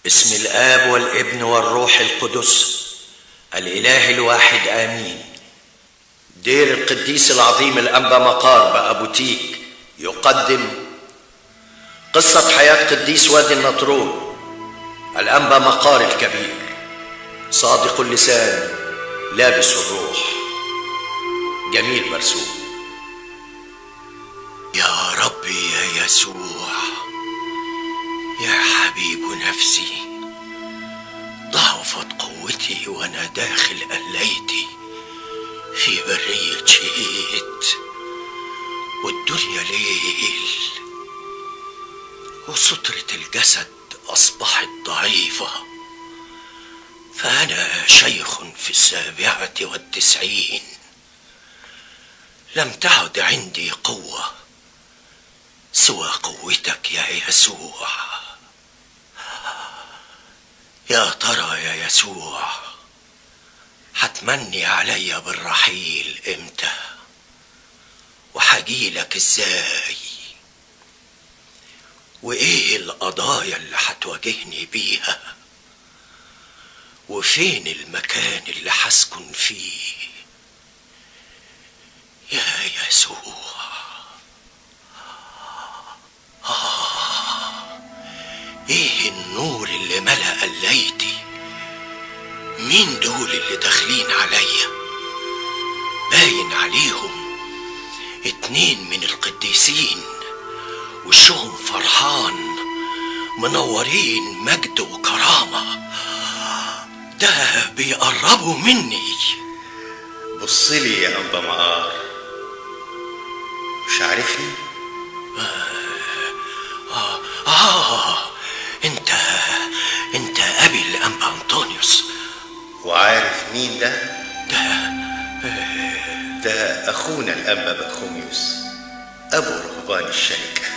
باسم الآب والابن والروح القدس الإله الواحد آمين. دير القديس العظيم الأنبا مقار بأبو تيك يقدم قصة حياة قديس وادي النطرون الأنبا مقار الكبير، صادق اللسان لابس الروح، جميل مرسوم. يا ربي يا يسوع يا حبيب نفسي، ضعفت قوتي وانا داخل قليتي في برية شهيت، والدنيا ليل وسترة الجسد أصبحت ضعيفة، فأنا شيخ في 97، لم تعد عندي قوة سوى قوتك يا يسوع. يا ترى يا يسوع هتمني عليا بالرحيل امتى، وحجيلك ازاي، وايه القضايا اللي هتواجهني بيها، وفين المكان اللي هسكن فيه يا يسوع. ايه النور اللي ملأ قليتي؟ مين دول اللي داخلين عليا؟ باين عليهم 2 من القديسين، وشهم فرحان منورين مجد وكرامة، ده بيقربوا مني. بصلي يا أنبا مقار، مش عارفني؟ انت ابي الانبا انطونيوس. وعارف مين ده؟ ده اخونا الانبا بخوميوس ابو رهبان الشركة،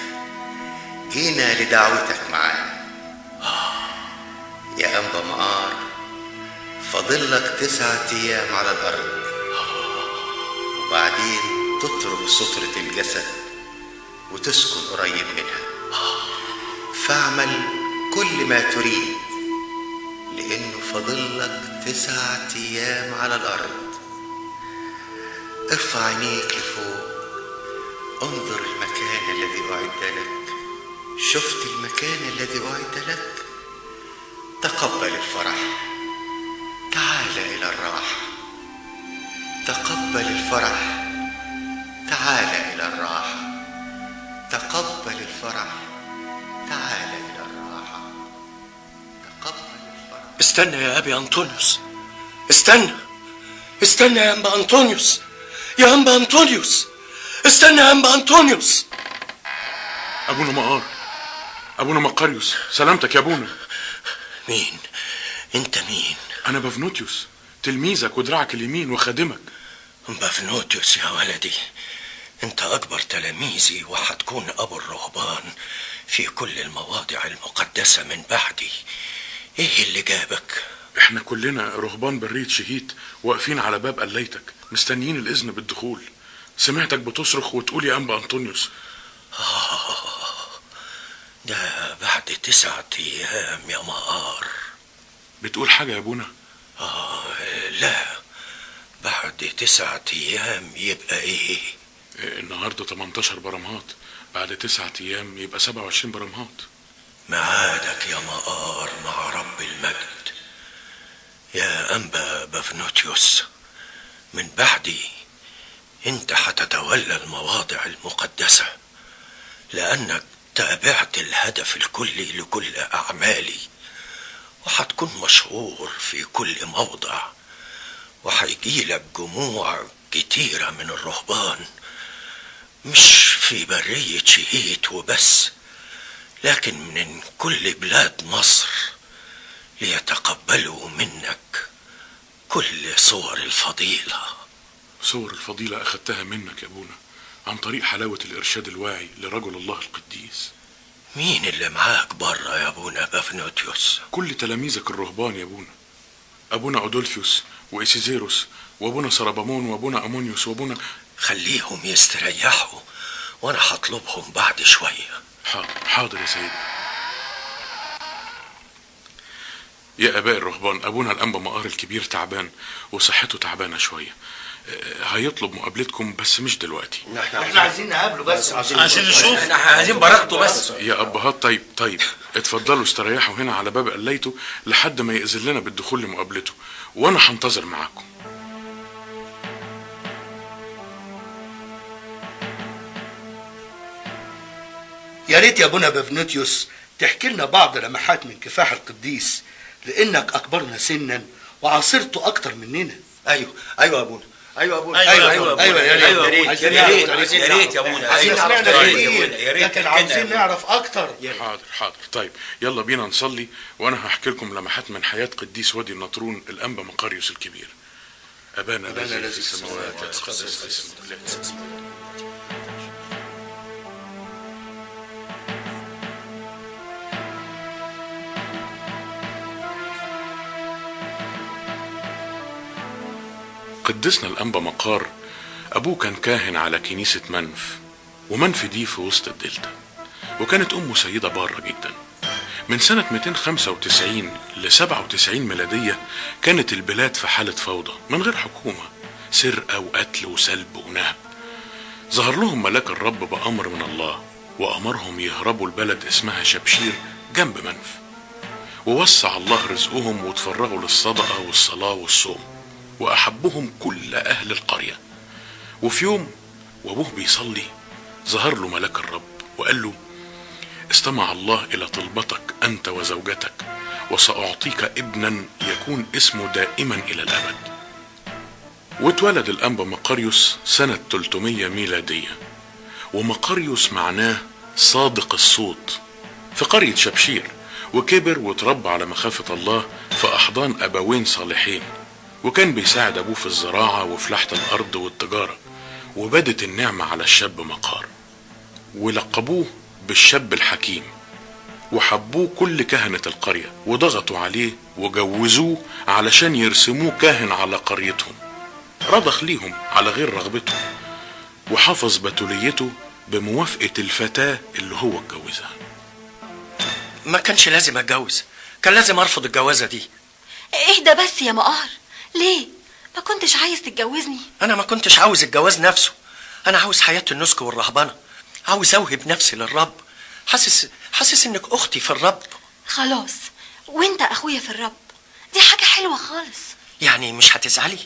جينا لدعوتك معانا. يا أنبا مقار، فاضلك 9 أيام على الأرض، وبعدين تترك سترة الجسد وتسكن قريب منها. فاعمل كل ما تريد، لأنه فاضلك 9 أيام على الأرض. ارفع عينيك لفوق، انظر المكان الذي أعد لك. شفت المكان الذي أعد لك؟ تقبل الفرح، تعال إلى الراحة. تقبل الفرح، تعال إلى الراحة. تقبل الفرح، تعال إلى الراحة. تقبل الفرح. استنى يا أبي أنطونيوس، استنى يا أنبا أنطونيوس، يا أنبا أنطونيوس، استنى يا أنبا أنطونيوس. أبونا مقار، أبونا مقاريوس، سلامتك يا أبونا. مين؟ أنت مين؟ أنا بافنوتيوس، تلميذك ودراعك اليمين وخادمك. بافنوتيوس يا ولدي، أنت أكبر تلاميذي، وهتكون أبو الرهبان في كل المواضع المقدسة من بعدي. إيه اللي جابك؟ إحنا كلنا رهبان برية شهيت واقفين على باب قليتك مستنيين الإذن بالدخول. سمعتك بتصرخ وتقول يا أنبا أنطونيوس. ده بعد 9 أيام يا مقار. بتقول حاجة يا أبونا؟ لا، بعد 9 أيام يبقى إيه؟ النهاردة 18 برمهات، بعد 9 أيام يبقى 27 برمهات. معادك يا مقار مع رب المجد. يا أنبا بافنوتيوس، من بعدي انت هتتولى المواضع المقدسة، لأنك تابعت الهدف الكلي لكل أعمالي، وهتكون مشهور في كل موضع، وهيجيلك جموع كتيرة من الرهبان، مش في برية شهيت وبس، لكن من كل بلاد مصر، ليتقبلوا منك كل صور الفضيلة. صور الفضيلة أخدتها منك يا أبونا عن طريق حلاوة الإرشاد الواعي لرجل الله القديس. مين اللي معاك برا يا أبونا بافنوتيوس؟ كل تلاميذك الرهبان يا أبونا، أبونا أودولفيوس وإيسيزيروس وأبونا سرابامون وأبونا أمونيوس وأبونا. خليهم يستريحوا وأنا هطلبهم بعد شوية. حاضر يا سيدي. يا اباء الرهبان، ابونا الانبا مقار الكبير تعبان وصحته تعبانه شويه. هيطلب مقابلتكم بس مش دلوقتي. احنا عايزين نقابله بس عشان نشوف. احنا عايزين بركته بس. يا ابهات طيب اتفضلوا استريحوا هنا على باب قليته لحد ما يأذن لنا بالدخول لمقابلته، وانا هنتظر معاكم. يا ريت يا ابونا بفنوتيوس تحكي لنا بعض لمحات من كفاح القديس، لانك اكبرنا سنا وعاصرته اكتر مننا. ايوه يا ابونا. ايوه يا ريت يا ابونا. عايزين سمعنا كتير لكن عاوزين نعرف اكتر. حاضر. طيب يلا بينا نصلي وانا هحكي لكم لمحات من حياة قديس وادي النطرون الانبا مقاريوس الكبير. ابانا الذي في السماوات يتقدس اسمك. قدسنا الأنبا مقار أبوه كان كاهن على كنيسة منف، ومنف دي في وسط الدلتا، وكانت أمه سيدة بارة جدا. من سنة 295 ل 97 ميلادية كانت البلاد في حالة فوضى من غير حكومة، سرقة وقتل وسلب ونهب. ظهر لهم ملاك الرب بأمر من الله وأمرهم يهربوا البلد اسمها شبشير جنب منف، ووسع الله رزقهم وتفرغوا للصدقة والصلاة والصوم، وأحبهم كل أهل القرية. وفي يوم وأبوه بيصلي ظهر له ملاك الرب وقال له: استمع الله إلى طلبتك أنت وزوجتك، وسأعطيك ابنا يكون اسمه دائما إلى الأبد. واتولد الأنبا مقاريوس سنة 300 ميلادية، ومقاريوس معناه صادق الصوت، في قرية شبشير، وكبر وتربى على مخافة الله في أحضان أبوين صالحين، وكان بيساعد أبوه في الزراعة وفلاحة الأرض والتجارة. وبدت النعمة على الشاب مقار، ولقبوه بالشاب الحكيم، وحبوه كل كهنة القرية، وضغطوا عليه وجوزوه علشان يرسموه كاهن على قريتهم. رضخ ليهم على غير رغبتهم، وحفظ بتوليته بموافقة الفتاة اللي هو اتجوزها. ما كانش لازم اتجوز، كان لازم ارفض الجوازة دي. اهدى بس يا مقار، ليه؟ ما كنتش عايز تتجوزني؟ انا ما كنتش عاوز الجواز نفسه، انا عاوز حياة النسك والرهبنة، عاوز اوهب نفسي للرب، حاسس انك اختي في الرب. خلاص، وانت اخويا في الرب، دي حاجة حلوة خالص. يعني مش هتزعلي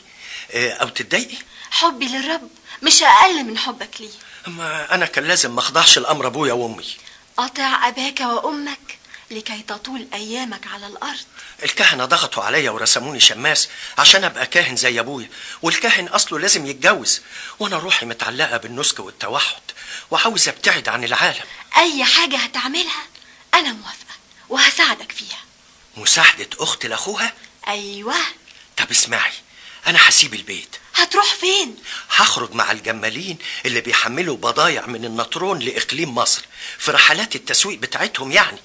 او تتضايقي؟ حبي للرب مش اقل من حبك ليه. اما انا كان لازم ما اخضعش لامر ابويا وامي. اطع اباك وامك لكي تطول ايامك على الارض. الكهنة ضغطوا عليا ورسموني شماس عشان ابقى كاهن زي ابويا، والكاهن اصله لازم يتجوز، وانا روحي متعلقة بالنسك والتوحد وعاوز ابتعد عن العالم. اي حاجة هتعملها انا موافقة وهساعدك فيها. مساعدة اخت لاخوها؟ ايوه. طب اسمعي، انا هسيب البيت. هتروح فين؟ هخرج مع الجمالين اللي بيحملوا بضايع من النطرون لإقليم مصر في رحلات التسويق بتاعتهم يعني،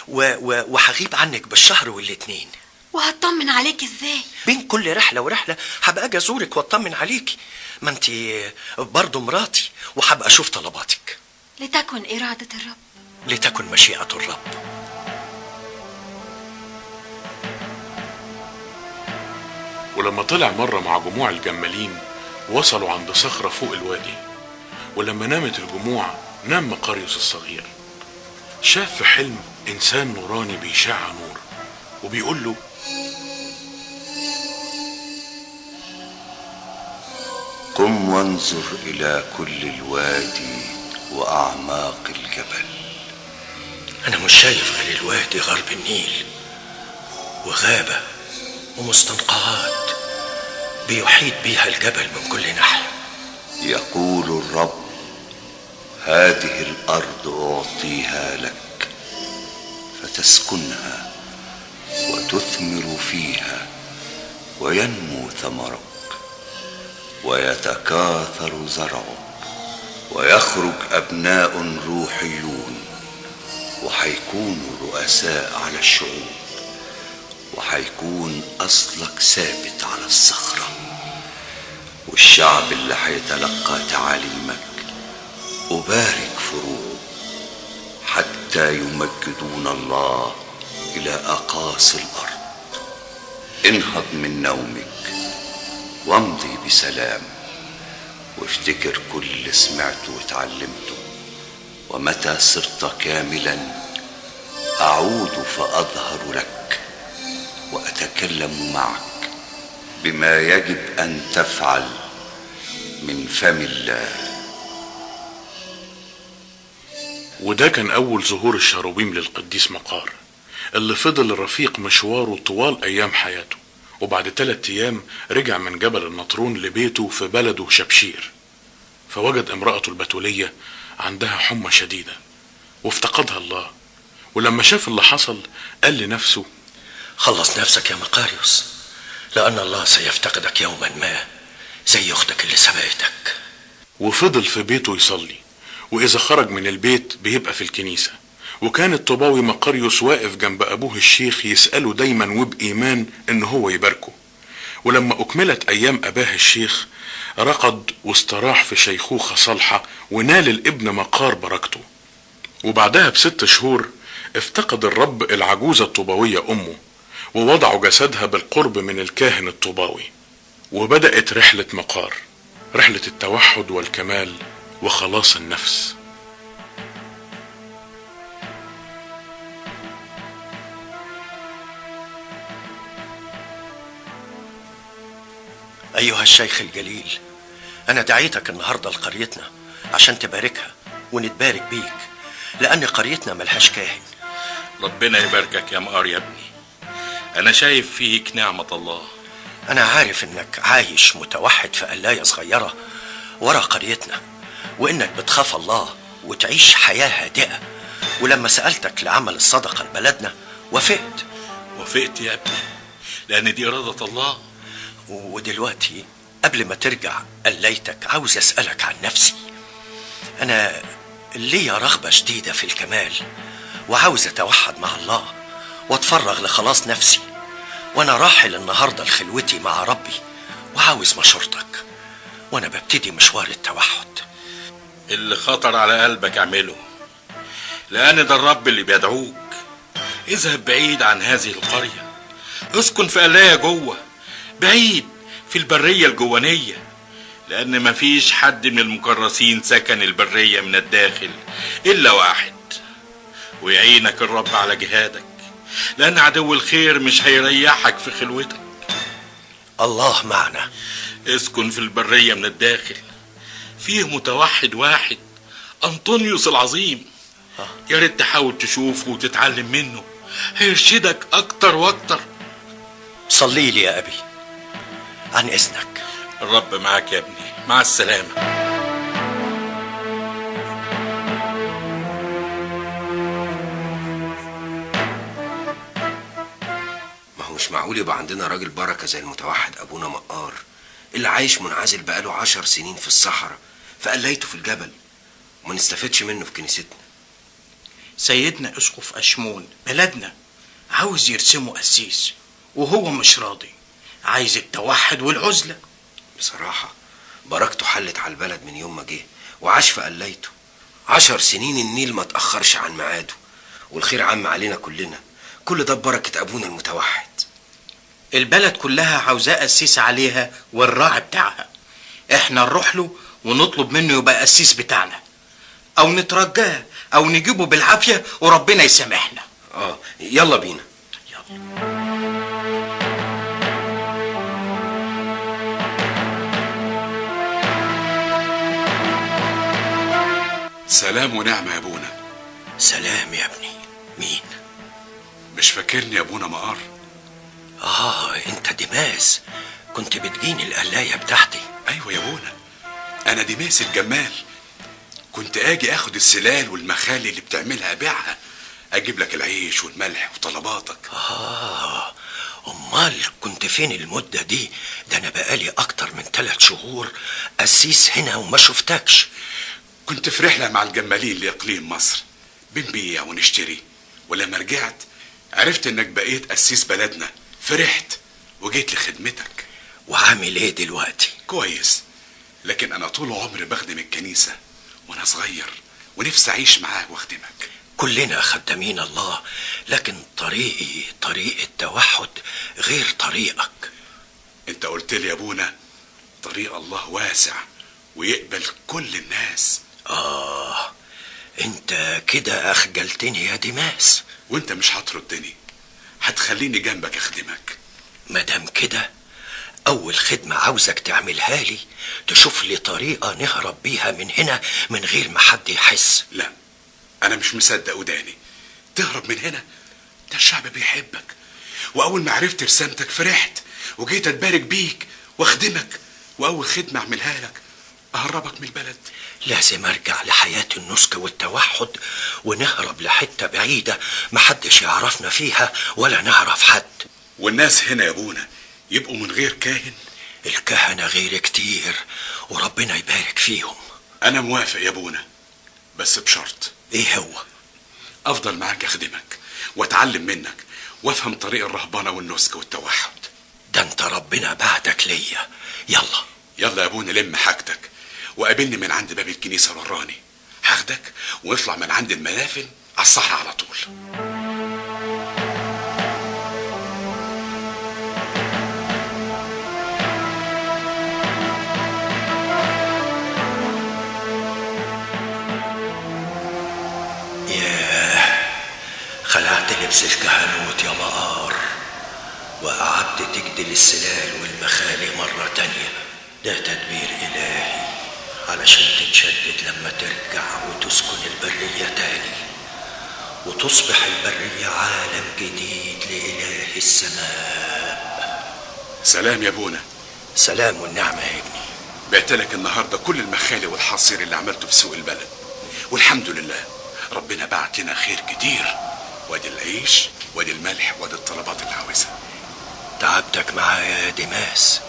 وهغيب عنك بالشهر والاتنين. وهطمن عليك ازاي؟ بين كل رحلة ورحلة هبقى اجي ازورك واطمن عليكي، ما انتي برضو مراتي، وهبقى اشوف طلباتك. لتكن إرادة الرب. لتكن مشيئة الرب. ولما طلع مرة مع جموع الجمالين وصلوا عند صخرة فوق الوادي، ولما نامت الجموع نام مقاريوس الصغير. شاف في حلم إنسان نوراني بيشع نور وبيقول له: قم وانظر إلى كل الوادي وأعماق الجبل. أنا مش شايف غير الوادي غرب النيل، وغابة ومستنقعات بيحيط بيها الجبل من كل ناحية. يقول الرب: هذه الأرض أعطيها لك فتسكنها وتثمر فيها وينمو ثمرك ويتكاثر زرعك ويخرج أبناء روحيون وحيكونوا رؤساء على الشعوب، وحيكون أصلك ثابت على الصخرة، والشعب اللي حيتلقى تعاليمك أبارك فروعه حتى يمجدون الله إلى أقاصي الأرض. انهض من نومك وامضي بسلام، وافتكر كل اللي سمعته وتعلمته، ومتى صرت كاملا أعود فأظهر لك وأتكلم معك بما يجب أن تفعل من فم الله. وده كان أول ظهور الشروبيم للقديس مقار، اللي فضل رفيق مشواره طوال أيام حياته. وبعد 3 أيام رجع من جبل النطرون لبيته في بلده شبشير، فوجد امرأته البتولية عندها حمى شديدة وافتقدها الله. ولما شاف اللي حصل قال لنفسه: خلص نفسك يا مقاريوس، لأن الله سيفتقدك يوما ما زي أختك اللي سبقتك. وفضل في بيته يصلي، وإذا خرج من البيت بيبقى في الكنيسة. وكان الطوباوي مقاريوس واقف جنب أبوه الشيخ يسأله دايما وبإيمان إن هو يباركه. ولما أكملت أيام أباه الشيخ رقد واستراح في شيخوخة صالحة، ونال الابن مقار بركته. وبعدها ب6 شهور افتقد الرب العجوزة الطوباوية أمه، ووضعوا جسدها بالقرب من الكاهن الطوباوي. وبدأت رحلة مقار، رحلة التوحد والكمال وخلاص النفس. أيها الشيخ الجليل، أنا دعيتك النهاردة لقريتنا عشان تباركها ونتبارك بيك، لأن قريتنا ملهاش كاهن. ربنا يباركك يا مقار يا ابني، أنا شايف فيك نعمة الله. أنا عارف إنك عايش متوحد في قلاية صغيرة ورا قريتنا، وإنك بتخاف الله وتعيش حياة هادئة. ولما سألتك لعمل الصدقة لبلدنا وافقت. وافقت يا ابني، لأن دي إرادة الله. ودلوقتي قبل ما ترجع قليتك عاوز أسألك عن نفسي. أنا ليا رغبة شديدة في الكمال، وعاوز أتوحد مع الله واتفرغ لخلاص نفسي. وأنا راحل النهاردة لخلوتي مع ربي، وعاوز مشورتك وأنا ببتدي مشوار التوحد. اللي خطر على قلبك اعمله، لأن ده الرب اللي بيدعوك. اذهب بعيد عن هذه القرية، اسكن في قلاية جوه بعيد في البرية الجوانية، لأن مفيش حد من المكرسين سكن البرية من الداخل إلا واحد. ويعينك الرب على جهادك، لأن عدو الخير مش هيريحك في خلوتك. الله معنا. اسكن في البرية من الداخل، فيه متوحد واحد، أنطونيوس العظيم. يا ريت تحاول تشوفه وتتعلم منه، هيرشدك أكتر وأكتر. صلي لي يا أبي عن إذنك. الرب معاك يا ابني، مع السلامة. ما هو مش معقول يبقى عندنا راجل بركة زي المتوحد أبونا مقار، اللي عايش منعزل بقاله 10 سنين في الصحراء في قلايته في الجبل، وما نستفدش منه في كنيستنا. سيدنا اسقف اشمون بلدنا عاوز يرسمه قسيس، وهو مش راضي، عايز التوحد والعزلة. بصراحة بركته حلت على البلد من يوم ما جه وعاش في قلايته. 10 سنين النيل ما تأخرش عن ميعاده، والخير عم علينا كلنا. كل ده ببركة أبونا المتوحد. البلد كلها عاوزاه قسيس عليها والراعي بتاعها. احنا نروح له ونطلب منه يبقى قسيس بتاعنا، او نترجاه او نجيبه بالعافية وربنا يسامحنا. يلا بينا. يلا. سلام ونعمة يا ابونا. سلام يا ابني. مين؟ مش فاكرني يا ابونا مقار؟ انت ديماس، كنت بتجيني القلاية بتاعتي. ايوه يا ابونا، انا ديماس الجمال. كنت اجي اخد السلال والمخالي اللي بتعملها ابيعها، اجيب لك العيش والملح وطلباتك. امال كنت فين المدة دي؟ ده انا بقالي اكتر من 3 شهور قسيس هنا وما شفتكش. كنت في رحلة مع الجمالين لإقليم مصر، بنبيع ونشتري. ولما رجعت عرفت انك بقيت قسيس بلدنا، فرحت وجيت لخدمتك. وعامل ايه دلوقتي؟ كويس، لكن انا طول عمري بخدم الكنيسة وانا صغير، ونفسي اعيش معاك واخدمك. كلنا خدامين الله، لكن طريق التوحد غير طريقك. انت قلت لي يا ابونا طريق الله واسع ويقبل كل الناس. انت كده اخجلتني يا ديماس. وانت مش هتردني، هتخليني جنبك اخدمك. مادام كده، اول خدمة عاوزك تعملها لي تشوف لي طريقة نهرب بيها من هنا من غير ما حد يحس. لا، انا مش مصدق وداني. تهرب من هنا؟ ده الشعب بيحبك، واول ما عرفت رسالتك فرحت وجيت اتبارك بيك واخدمك، واول خدمة اعملها لك اهربك من البلد. لازم ارجع لحياة النسك والتوحد ونهرب لحتة بعيدة محدش يعرفنا فيها ولا نعرف حد. والناس هنا يا ابونا يبقوا من غير كاهن؟ الكهنة غير كتير وربنا يبارك فيهم. انا موافق يا ابونا، بس بشرط. ايه هو؟ افضل معاك اخدمك واتعلم منك وافهم طريق الرهبنة والنسك والتوحد. ده انت ربنا بعتك ليا. يلا يلا يا ابونا، لم حاجتك وقابلني من عند باب الكنيسة الوراني، هاخدك ونطلع من عند المنافل على الصحراء على طول. خلعت لبس الكهنوت يا مقار وقعدت تجدل السلال والمخالي مرة تانية. ده تدبير إلهي علشان تتشدد لما ترجع وتسكن البرية تاني وتصبح البرية عالم جديد لإله السماء. سلام يا ابونا. سلام والنعمة يا ابني. بعتلك النهاردة كل المخالي والحصير اللي عملته في سوق البلد، والحمد لله ربنا بعت لنا خير كتير، وادي العيش وادي الملح وادي الطلبات اللي عاوزها. تعبتك معايا يا ديماس،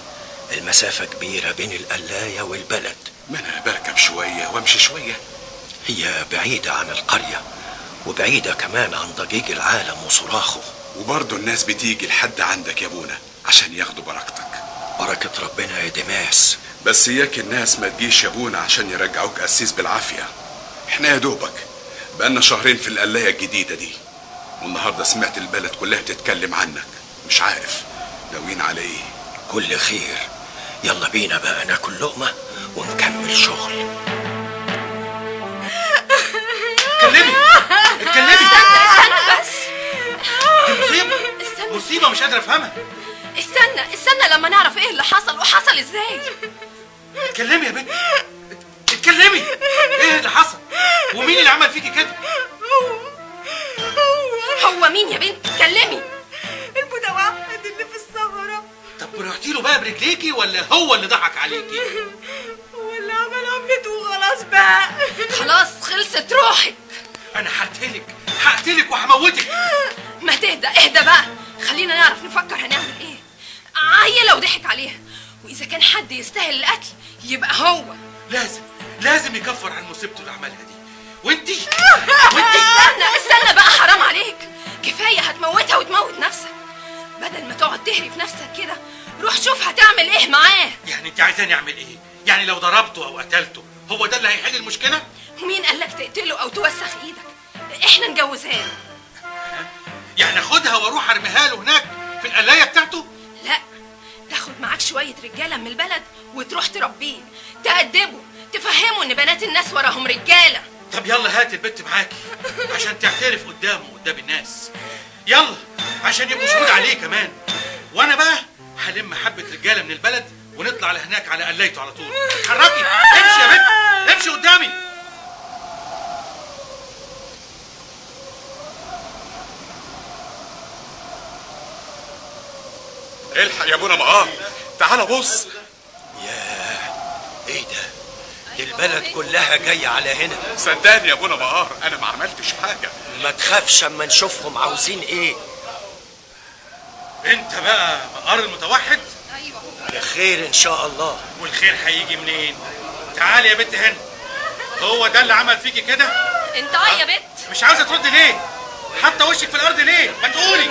المسافة كبيرة بين القلاية والبلد. ما انا بركب شوية وامشي شوية. هي بعيدة عن القرية وبعيدة كمان عن ضجيج العالم وصراخه، وبرضه الناس بتيجي لحد عندك يا ابونا عشان ياخدوا بركتك. بركة ربنا يا ديماس. بس اياك الناس ما تجيش يا ابونا عشان يرجعوك قسيس بالعافية. احنا يا دوبك بقالنا شهرين في القلاية الجديدة دي، والنهاردة سمعت البلد كلها بتتكلم عنك. مش عارف ناويين على ايه. كل خير. يلا بينا بقى ناكل لقمة ونكمل شغل. اتكلمي. استنى بس. دي مصيبة مش قادر افهمها. استنى لما نعرف ايه اللي حصل وحصل ازاي. اتكلمي يا بنت، اتكلمي. ايه اللي حصل ومين اللي عمل فيكي كده؟ هو مين يا بنت؟ اتكلمي. المتوحد اللي في الصحراء. طب رحتي له بقى برجليكي ولا هو اللي ضحك عليكي؟ هو اللي عمل عملته وخلاص بقى. خلاص خلصت روحك. انا هقتلك وهموتك. ما اهدى بقى، خلينا نعرف نفكر هنعمل ايه. عيلة وضحك عليها، واذا كان حد يستاهل القتل يبقى هو. لازم يكفر عن مصيبته اللي عملها دي. وانتي استنى بقى، حرام عليك. كفاية هتموتها وتموت نفسك. بدل ما تقعد تهري في نفسك كده، روح شوف هتعمل ايه معاه. يعني انت عايزاني اعمل ايه؟ يعني لو ضربته او قتلته هو ده اللي هيحل المشكلة؟ مين قالك تقتله او توسخ ايدك؟ احنا نجوزها له. يعني اخدها واروح ارميها له هناك في القلاية بتاعته؟ لا، تاخد معاك شوية رجالة من البلد وتروح تربيه، تأدبه، تفهمه ان بنات الناس وراهم رجالة. طب يلا هات البت معاكي عشان تعترف قدامه قدام الناس. يلا عشان يبقوا شهود عليه كمان. وانا بقى هلم حبة رجالة من البلد ونطلع لهناك على قلايته على طول. اتحركي، امشي يا بنت، امشي قدامي. الحق يا ابونا مقار، تعال بص. ايه ده؟ دي البلد كلها جاية على هنا. صدقني يا ابونا مقار انا ما عملتش حاجة. ما تخافش اما نشوفهم عاوزين ايه. انت بقى مقار المتوحد؟ ايوه. بخير ان شاء الله. والخير هيجي منين؟ تعالي يا بنت هنا. هو ده اللي عمل فيكي كده؟ انت يا بنت مش عاوزه تردي ليه؟ حتى وشك في الارض ليه؟ ما تقولي.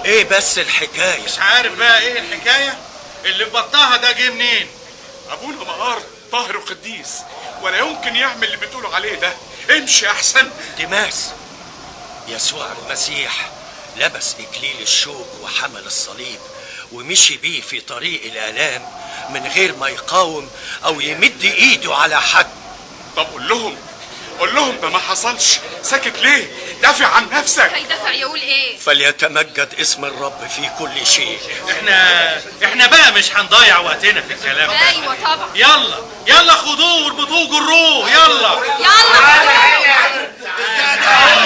ايه بس الحكايه؟ مش عارف بقى ايه الحكايه؟ اللي في بطنها ده جه منين؟ ابونا مقار طاهر وقديس ولا يمكن يعمل اللي بتقولوا عليه ده. امشي احسن. ديماس يسوع المسيح لبس إكليل الشوك وحمل الصليب ومشي بيه في طريق الآلام من غير ما يقاوم أو يمد إيده على حد. طب قول لهم ده ما حصلش. ساكت ليه؟ دافع عن نفسك. هيدافع يقول ايه؟ فليتمجد اسم الرب في كل شيء. احنا بقى مش هنضيع وقتنا في الكلام ده. ايوه طبعا. يلا خدوه واربطوه جروه. يلا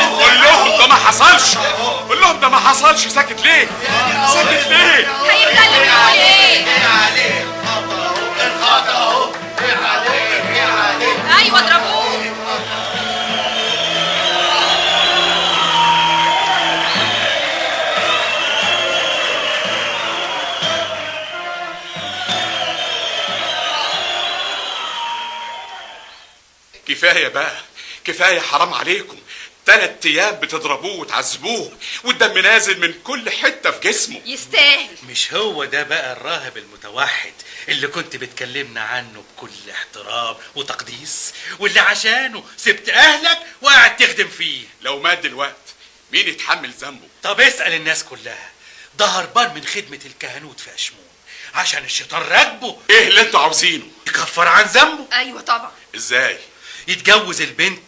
قول لهم ده ما حصلش. قول لهم ده ما حصلش. ساكت ليه؟ ساكت ليه؟ هيتكلم يقول ايه؟ ايوه اضربوه. كفاية بقى، كفاية، حرام عليكم. 3 أيام بتضربوه وتعذبوه والدم نازل من كل حتة في جسمه. يستاهل. مش هو ده بقى الراهب المتوحد اللي كنت بتكلمنا عنه بكل احترام وتقديس، واللي عشانه سبت اهلك وقاعد تخدم فيه؟ لو مات دلوقتي مين يتحمل ذنبه؟ طب اسأل الناس كلها. ده هربان من خدمة الكهنوت في أشمون عشان الشيطان راكبه. ايه اللي انتوا عاوزينه؟ يكفر عن ذنبه. ايوه طبعا. ازاي؟ يتجوز البنت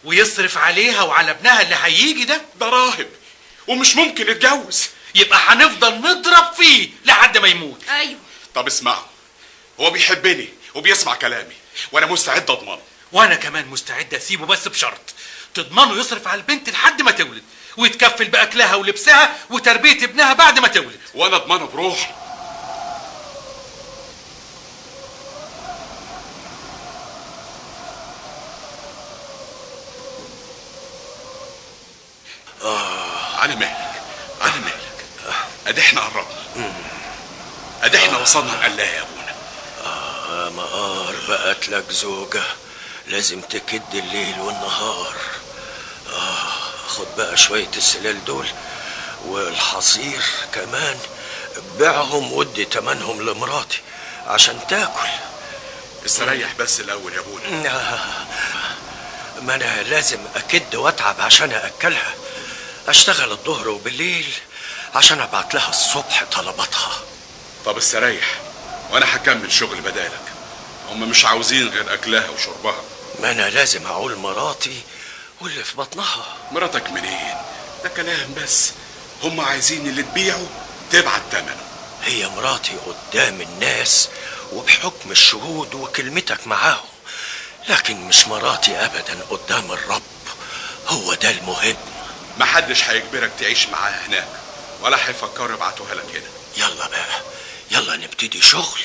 ويصرف عليها وعلى ابنها اللي هيجي ده راهب ومش ممكن يتجوز. يبقى هنفضل نضرب فيه لحد ما يموت. ايوه. طب اسمعوا، هو بيحبني وبيسمع كلامي وانا مستعد اضمنه. وانا كمان مستعد اسيبه بس بشرط تضمنه يصرف على البنت لحد ما تولد ويتكفل باكلها ولبسها وتربيه ابنها بعد ما تولد. وانا اضمنه بروحي. على مهلك ادي احنا قربنا. ادي احنا وصلنا لله يا ابونا. مقار بقت لك زوجة لازم تكد الليل والنهار. خد بقى شوية السلال دول والحصير كمان، بيعهم ودي تمنهم لمراتي عشان تاكل. استريح بس الاول يا ابونا. ما انا لازم اكد واتعب عشان اكلها. اشتغل الظهر وبالليل عشان ابعت لها الصبح طلباتها. طب استريح وانا هكمل شغل بدالك. هم مش عاوزين غير اكلها وشربها. ما انا لازم اعول مراتي واللي في بطنها. مراتك منين؟ ده كلام بس. هم عايزين اللي تبيعه تبعت ثمنه. هي مراتي قدام الناس وبحكم الشهود وكلمتك معاهم، لكن مش مراتي ابدا قدام الرب. هو ده المهم. محدش هيجبرك تعيش معاها هناك ولا هيفكروا يبعتوها لك هنا. يلا بقى، يلا نبتدي شغل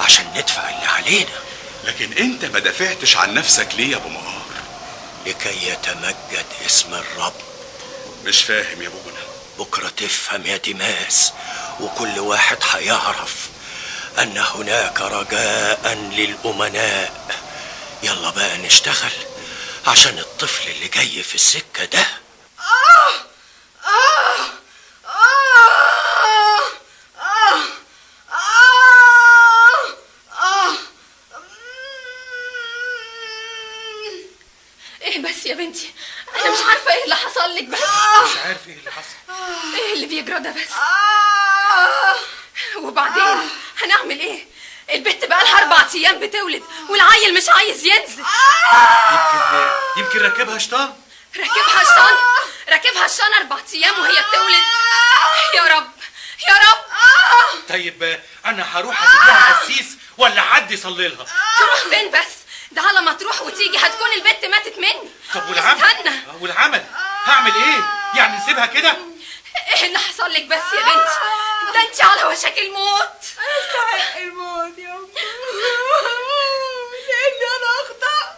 عشان ندفع اللي علينا. لكن انت ما دافعتش عن نفسك ليه يا ابو مقار؟ لكي يتمجد اسم الرب. مش فاهم يا ابونا. بكرة تفهم يا ديماس، وكل واحد هيعرف ان هناك رجاء للأمناء. يلا بقى نشتغل عشان الطفل اللي جاي في السكة ده. ايه بس يا بنتي، انا مش عارفه ايه اللي حصل لك. بس مش عارف ايه اللي حصل. ايه اللي بيجرى ده بس؟ وبعدين هنعمل ايه؟ البت بقى لها 4 أيام بتولد والعيل مش عايز ينزل. يمكن راكبها شيطان. راكبها الشان 4 أيام وهي بتولد. يا رب يا رب. طيب انا هروح اجيب لها قسيس ولا حد يصلي لها. تروح فين بس؟ ده على ما تروح وتيجي هتكون البت ماتت مني. طب والعمل هعمل ايه؟ يعني نسيبها كده؟ ايه اللي حصل لك بس يا بنتي؟ ده انت على وشك الموت. استحق الموت يا امي لاني انا اخطأت.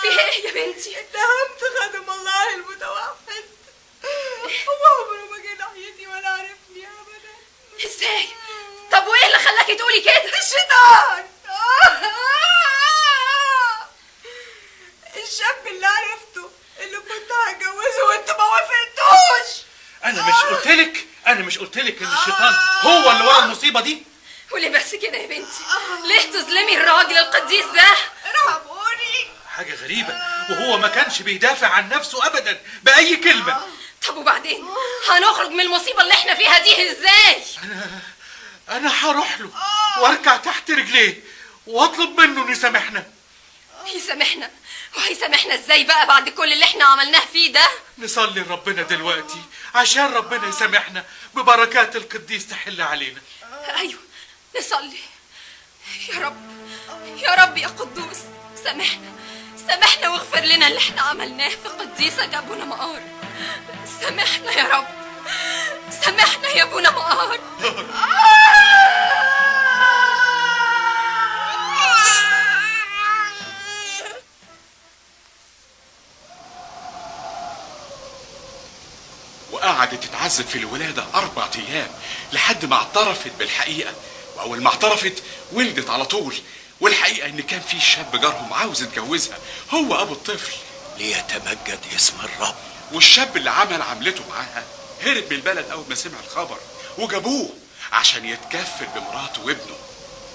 في ايه يا بنتي؟ اتهمت خادم الله المتوحد وعمره ما جه ناحيتي ولا عرفني ابدا. ازاي؟ طب وايه اللي خلاكي تقولي كده؟ الشيطان. الشاب اللي عرفته اللي كنت هتجوزه وانت ما وافقتوش. انا مش قلتلك ان الشيطان هو اللي ورا المصيبه دي؟ وليه بس كده يا بنتي؟ ليه تظلمي الراجل القديس ده؟ ارحموني. حاجة غريبة، وهو ما كانش بيدافع عن نفسه أبدا بأي كلمة. طب وبعدين هنخرج من المصيبة اللي احنا فيها دي ازاي؟ أنا هروح له واركع تحت رجليه واطلب منه إنه يسامحنا. يسامحنا؟ وهيسامحنا ازاي بقى بعد كل اللي احنا عملناه فيه ده؟ نصلي لربنا دلوقتي عشان ربنا يسامحنا ببركات القديس تحل علينا. ايوه نصلي. يا رب يا رب يا قدوس، سامحنا واغفر لنا اللي احنا عملناه في قديسك ابونا مقار. سامحنا يا رب، سامحنا يا ابونا مقار. وقعدت تتعذب في الولادة 4 أيام لحد ما اعترفت بالحقيقة، وأول ما اعترفت ولدت على طول. والحقيقة إن كان في شاب جارهم عاوز يتجوزها، هو أبو الطفل. ليتمجد اسم الرب. والشاب اللي عمل عملته معاها هرب من البلد أول ما سمع الخبر، وجابوه عشان يتكفل بمراته وابنه.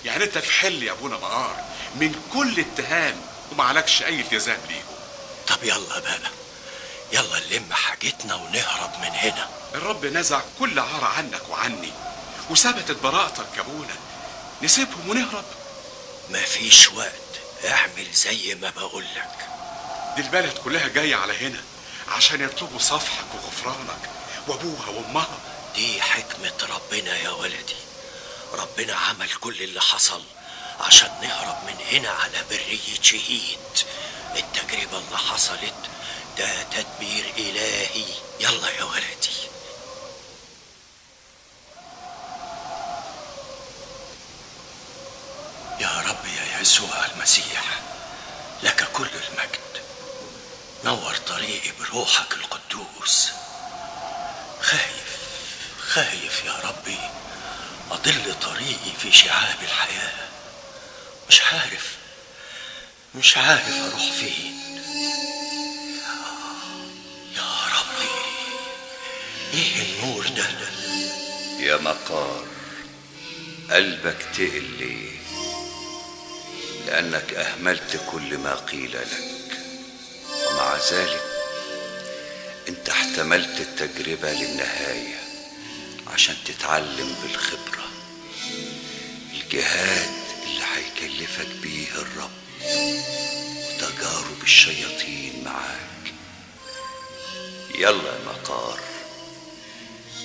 يعني أنت في حل يا أبونا مقار من كل اتهام ومعلكش أي التزام ليهم. طب يلا بقى، يلا نلم حاجتنا ونهرب من هنا. الرب نزع كل عار عنك وعني وثبتت براءتك يا ابونا. نسيبهم ونهرب؟ مفيش وقت، اعمل زي ما بقولك. دي البلد كلها جاية على هنا عشان يطلبوا صفحك وغفرانك وابوها وامها. دي حكمة ربنا يا ولدي. ربنا عمل كل اللي حصل عشان نهرب من هنا على برية شهيد. التجربة اللي حصلت ده تدبير إلهي. يلا يا ولدي. يا رب يا يسوع المسيح، لك كل المجد. نور طريقي بروحك القدوس. خايف يا ربي أضل طريقي في شعاب الحياة. مش عارف أروح فين. يا ربي إيه النور ده؟ يا مقار، قلبك تقل ليه؟ لأنك أهملت كل ما قيل لك، ومع ذلك أنت احتملت التجربة للنهاية عشان تتعلم بالخبرة الجهاد اللي هيكلفك بيه الرب وتجارب الشياطين معاك. يلا يا مقار،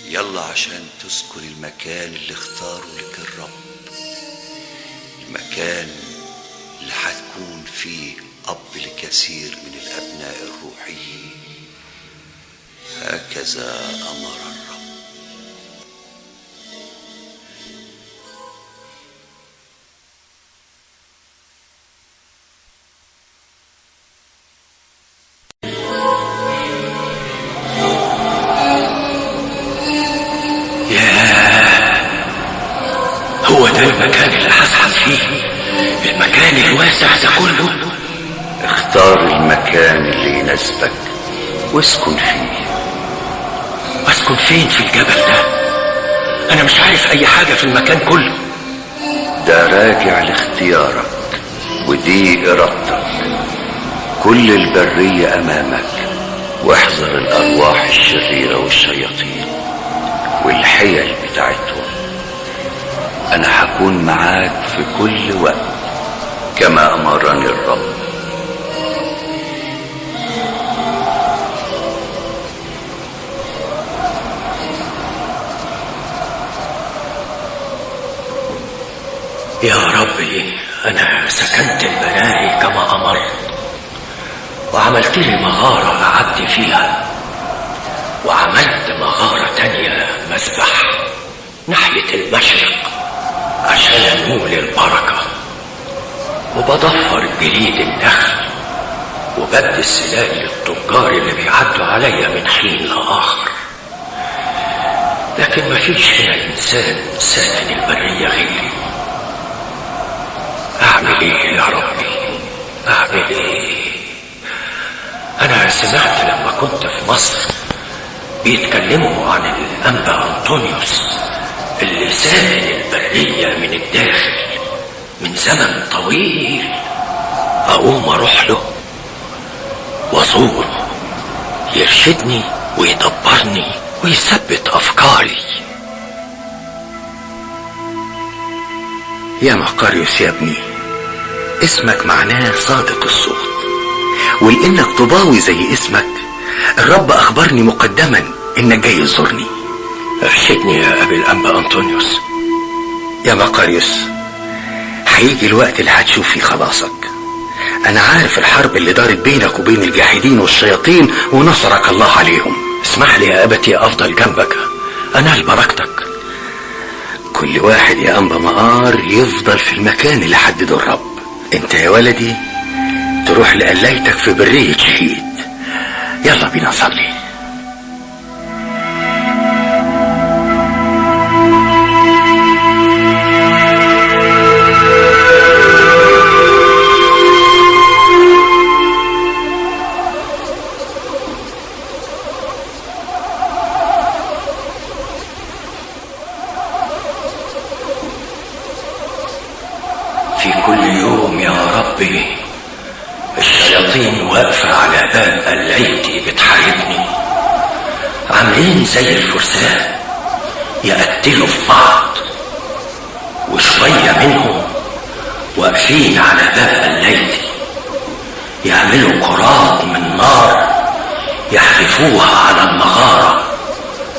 يلا عشان تسكن المكان اللي اختاره لك الرب، المكان اللي هتكون فيه أب لكثير من الأبناء الروحيين. هكذا أمر الرب. هو ده المكان اللي هسحب فيه، المكان الواسع ده كله. اختار المكان اللي يناسبك واسكن فيه. اسكن فين في الجبل ده؟ انا مش عارف اي حاجة في المكان كله. ده راجع لاختيارك ودي ارادتك. كل البرية امامك، واحذر الارواح الشريرة والشياطين والحيل بتاعتهم. انا هكون معاك في كل وقت كما امرني الرب. يا ربي أنا سكنت البناي كما أمرت، وعملت لي مغارة أعدي فيها، وعملت مغارة تانية مسبح ناحية المشرق عشان أنول البركة، وبضفر جليد النخل وبد السلال للتجار اللي بيعدوا عليا من حين لآخر. لكن مفيش هنا إنسان ساكن البرية غيري. أعمل إيه يا ربي؟ أعمل إيه؟ أنا سمعت لما كنت في مصر بيتكلموا عن الأنبا أنطونيوس اللي ساكن البرية من الداخل من زمن طويل. أقوم أروح له وازوره يرشدني ويدبرني ويثبت افكاري. يا مقاريوس يا ابني، اسمك معناه صادق الصوت، ولانك طباوي زي اسمك الرب اخبرني مقدما انك جاي تزورني. ارشدني يا ابي الانبا انطونيوس. يا مقاريوس، هيجي الوقت اللي هتشوف فيه خلاصك. انا عارف الحرب اللي دارت بينك وبين الجاحدين والشياطين ونصرك الله عليهم. اسمح لي يا ابتي افضل جنبك انال بركتك. كل واحد يا انبا مقار يفضل في المكان اللي حدده الرب. انت يا ولدي تروح لقلايتك في برية شهيد. يلا بينا نصلي. في كل يوم يا ربي الشياطين واقفة على باب قلايتي بتحاربني، عاملين زي الفرسان يقتلوا في بعض، وشوية منهم واقفين على باب قلايتي يعملوا كرات من نار يحذفوها على المغارة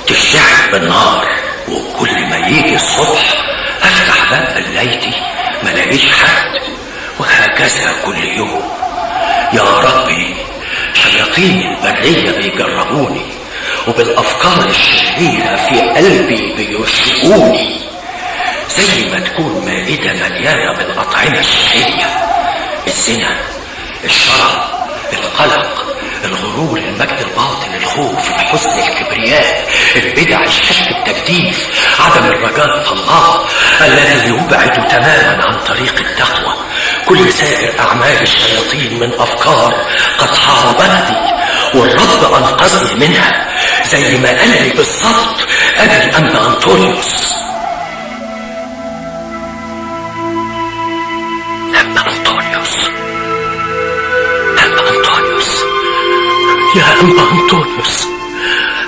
تشتعل بالنار. وكل ما يجي الصبح افتح باب قلايتي ملاقيش حد، وهكذا كل يوم. يا ربي شياطين البرية بيجربوني، وبالأفكار الشريرة في قلبي بيرشقوني، زي ما تكون مائدة مليانة بالأطعمة الشهية: الزنا، الشرع، القلق، الغرور، المجد الباطن، الخوف، الحزن، الكبرياء، البدع، الشك، التجديف، عدم الرجاء في الله الذي يبعد تماما عن طريق التقوى. كل سائر أعمال الشياطين من أفكار قد حاربتني والرب أنقذني منها، زي ما قال لي بالظبط أبي الأنبا أنطونيوس. أنبا أنطونيوس، أنبا أنطونيوس، يا أنبا أنطونيوس،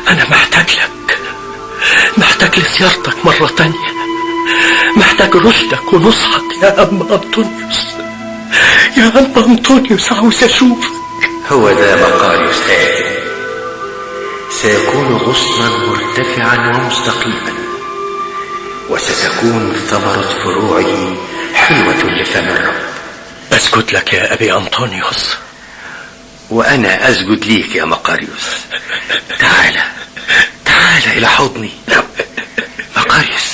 أنا محتاج لك، محتاج لزيارتك مرة تانية، محتاج رشدك ونصحك يا أنبا أنطونيوس. يا أنبا أنطونيوس عاوز أشوفك. هو ده مقاريوس آتي، سيكون غصنا مرتفعا ومستقيما، وستكون ثمرة فروعه حلوة لفم الرب. أسجد لك يا أبي أنطونيوس. وأنا أسجد ليك يا مقاريوس. تعال إلى حضني. مقاريوس،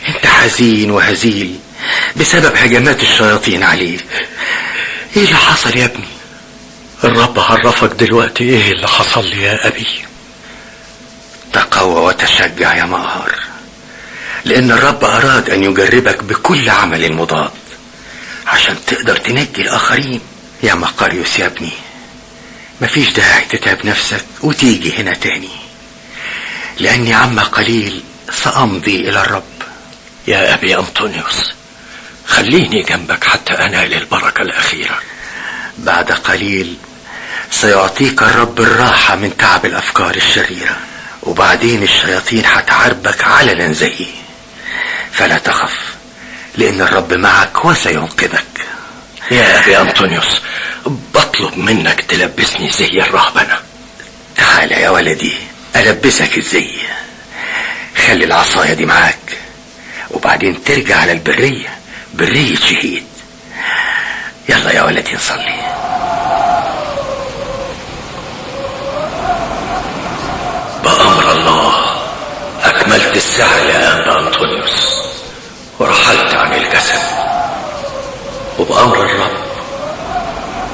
أنت حزين وهزيل بسبب هجمات الشياطين عليك. إيه اللي حصل يا ابني؟ الرب عرفك دلوقتي إيه اللي حصل لي يا أبي. تقوى وتشجع يا مقهر، لأن الرب أراد أن يجربك بكل عمل مضاد عشان تقدر تنجي الآخرين. يا مقاريوس يا ابني، مفيش داعي تتعب نفسك وتيجي هنا تاني، لأني عما قليل سأمضي إلى الرب. يا أبي أنطونيوس، خليني جنبك حتى أنال البركة الأخيرة. بعد قليل سيعطيك الرب الراحة من تعب الأفكار الشريرة، وبعدين الشياطين هتعربك علنا زيي. فلا تخف، لأن الرب معك وسينقذك. يا أبي أنطونيوس، بطلب منك تلبسني زي الرهبنة. تعال يا ولدي ألبسك الزي. خلي العصاية دي معاك، وبعدين ترجع على البرية، برية شهيد. يلا يا ولدي نصلي. بأمر الله أكملت السعي يا أنبا أنطونيوس، ورحلت عن الجسد، وبأمر الرب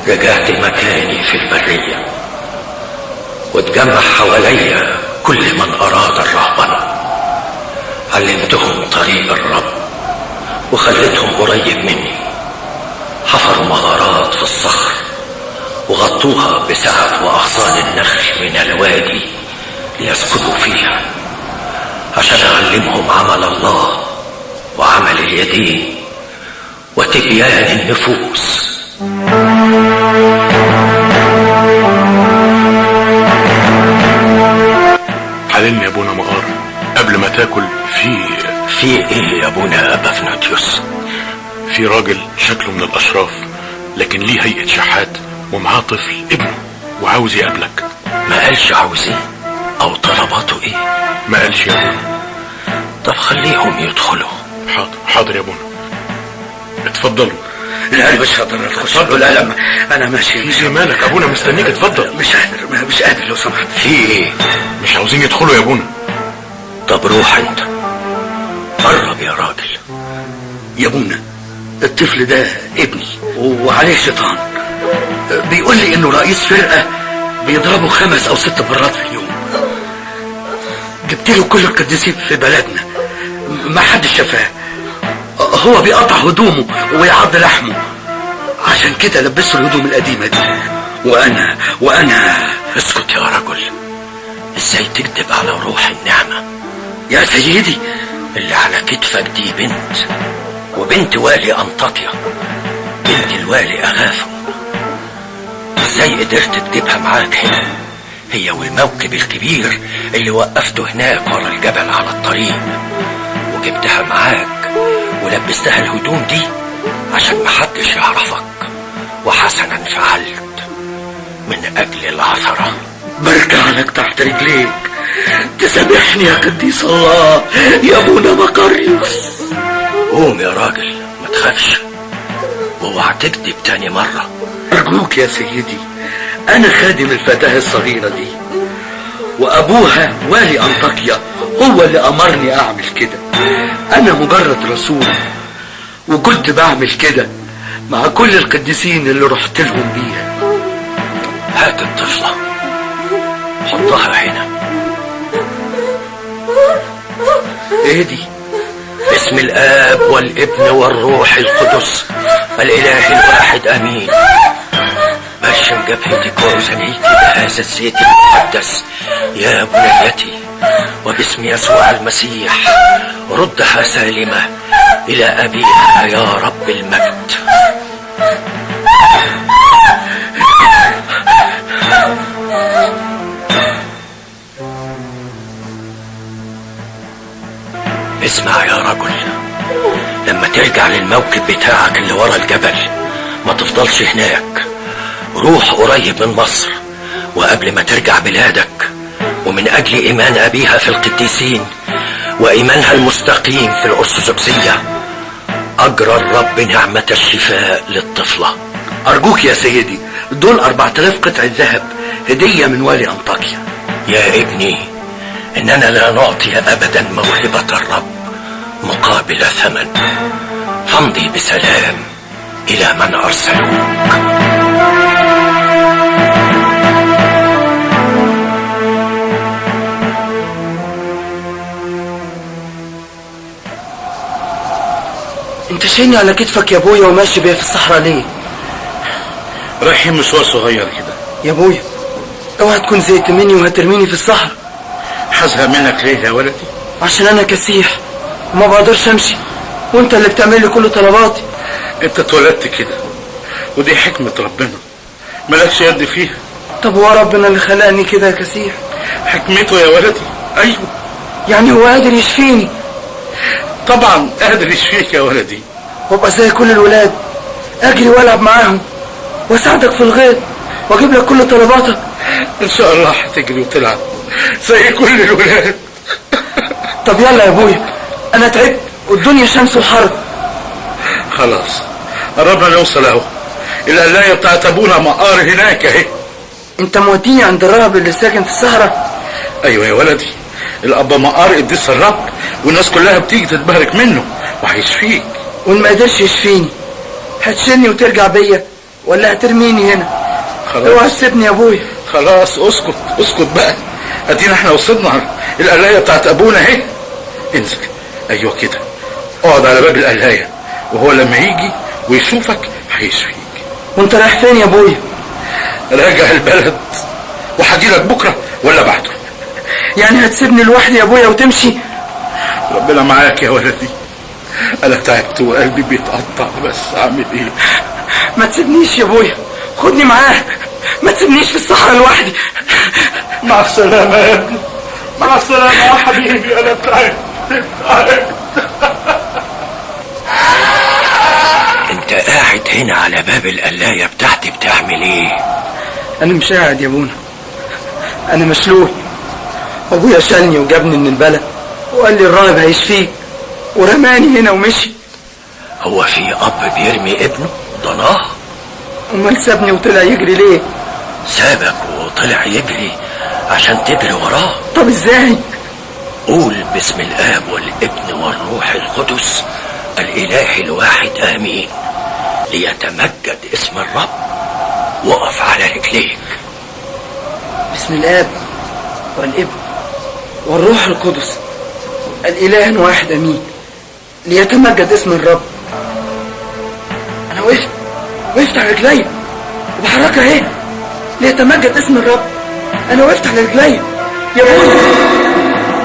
رجعت مكاني في البرية، واتجمع حواليا كل من أراد الرهبنة. علمتهم طريق الرب وخليتهم قريب مني. حفروا مغارات في الصخر وغطوها بسعف وأغصان النخل من الوادي ليسكنوا فيها، عشان أعلمهم عمل الله وعمل اليدين وتبيان النفوس. تاكل في ايه يا ابونا بافنوتيوس؟ في راجل شكله من الاشراف لكن ليه هيئة شحات ومعاه طفل ابنه وعاوز يقابلك. ما قالش عاوز ايه او طلباته ايه؟ ما قالش يا ابونا. طب خليهم يدخلوا. حاضر يا ابونا، اتفضلوا. لا مش هقدر اتفضل. لا انا ماشي. في مالك ابونا؟ مستنيك. اتفضل. مش قادر لو سمحت. في ايه؟ مش عاوزين يدخلوا يا ابونا. طب روح انت، قرب يا راجل. يا ابونا الطفل ده ابني وعليه شيطان، بيقول لي انه رئيس فرقة بيضربه 5 أو 6 مرات في اليوم. جبت له كل القديسين في بلدنا ما حدش شافاه. هو بيقطع هدومه ويعض لحمه، عشان كده لبسه الهدوم القديمة دي. وانا اسكت يا رجل، ازاي تكذب على روح النعمة؟ يا سيدي اللي على كتفك دي بنت، وبنت والي أنطاكيا، بنت الوالي أغاثو. ازاي قدرت تجيبها معاك هنا، هي والموكب الكبير اللي وقفته هناك ورا الجبل على الطريق، وجبتها معاك ولبستها الهدوم دي عشان محدش يعرفك؟ وحسنا فعلت من أجل العثرة. برجع لك تحت رجليك، تسامحني يا قديس الله يا ابونا مقاريوس. قوم يا راجل، ما تخافش، واوعى تكذب تاني مرة. أرجوك يا سيدي، أنا خادم الفتاة الصغيرة دي، وأبوها والي أنطاكيا هو اللي أمرني أعمل كده. أنا مجرد رسول، وكنت بعمل كده مع كل القديسين اللي رحت لهم بيها. هات الطفلة، حطها هنا. ايه دي؟ باسم الآب والابن والروح القدس الإله الواحد آمين. بشم جبهتك وأذنيك بهذا الزيت المقدس يا بنيتي، وباسم يسوع المسيح ردها سالمة إلى أبيها يا رب المجد. اسمع يا رجل، لما ترجع للموكب بتاعك اللي ورا الجبل ما تفضلش هناك، روح قريب من مصر، وقبل ما ترجع بلادك ومن أجل إيمان أبيها في القديسين وإيمانها المستقيم في الأرثوذكسية أجرى الرب نعمة الشفاء للطفلة. أرجوك يا سيدي، دول 4000 قطعة ذهب هدية من والي أنطاكيا. يا ابني، إننا لا نعطي أبدا موهبة الرب مقابل ثمن، فامضي بسلام إلى من أرسلوك. انت شايلني على كتفك يا ابويا وماشي بيا في الصحراء ليه؟ رايحين مشوار صغير كده يا ابويا، اوعى تكون زهقت مني وهترميني في الصحراء. هزهق منك ليه يا ولدي؟ عشان انا كسيح وما بقدرش امشي، وانت اللي بتعمل لي كل طلباتي. انت اتولدت كده، ودي حكمة ربنا مالكش يد فيها. طب هو ربنا اللي خلقني كده يا كسيح؟ حكمته يا ولدي. ايوه، يعني هو قادر يشفيني؟ طبعا قادر يشفيك يا ولدي، وابقى زي كل الولاد، اجري والعب معاهم واساعدك في الغيط واجيب لك كل طلباتك. ان شاء الله هتجري وتلعب زي كل الولاد. طب يلا يا ابويا، انا تعبت والدنيا شمس وحر. خلاص قربنا نوصل اهو، القلاية بتاعت ابونا مقار هناك اهي. انت موديني عند الراهب اللي ساكن في الصحراء؟ ايوه يا ولدي، الابا مقار قديس الرب، والناس كلها بتيجي تتبارك منه وهيشفيك. وان ما قدرش يشفيني هتشيلني وترجع بيا ولا هترميني هنا؟ خلاص اوعى تسيبني يا ابويا. خلاص اسكت اسكت بقى، ادينا احنا وصلنا القلاية بتاعت ابونا اهي. انزل، ايوه كده، اقعد على باب القلاية، وهو لما يجي ويشوفك هيشفيك. وانت رايح فين يا ابويا؟ راجع البلد، وهجيلك بكره ولا بعده. يعني هتسيبني لوحدي يا ابويا وتمشي؟ ربنا معاك يا ولدي، انا تعبت وقلبي بيتقطع، بس اعمل ايه؟ ما تسيبنيش يا ابويا، خدني معاك، ما تسيبنيش في الصحراء لوحدي. مع السلامة يا ابني، مع السلامة يا حبيبي، انا تعبت. انت قاعد هنا على باب القلاية بتاعتي بتعمل ايه؟ انا مش قاعد يا ابونا، انا مشلول. ابويا شالني وجابني من البلد وقال لي الراهب هيشفيك، ورماني هنا ومشي. هو في اب بيرمي ابنه؟ ضناه. امال سابني وطلع يجري ليه؟ سابك وطلع يجري عشان تجري وراه. طب ازاي؟ قول باسم الاب والابن والروح القدس الاله الواحد امين، ليتمجد اسم الرب. وقف على رجليك. باسم الاب والابن والروح القدس الاله واحد امين، ليتمجد اسم الرب. انا وقفت على رجلي وبحركها اهي، ليتمجد اسم الرب. انا وقفت على رجلي يا ابويا.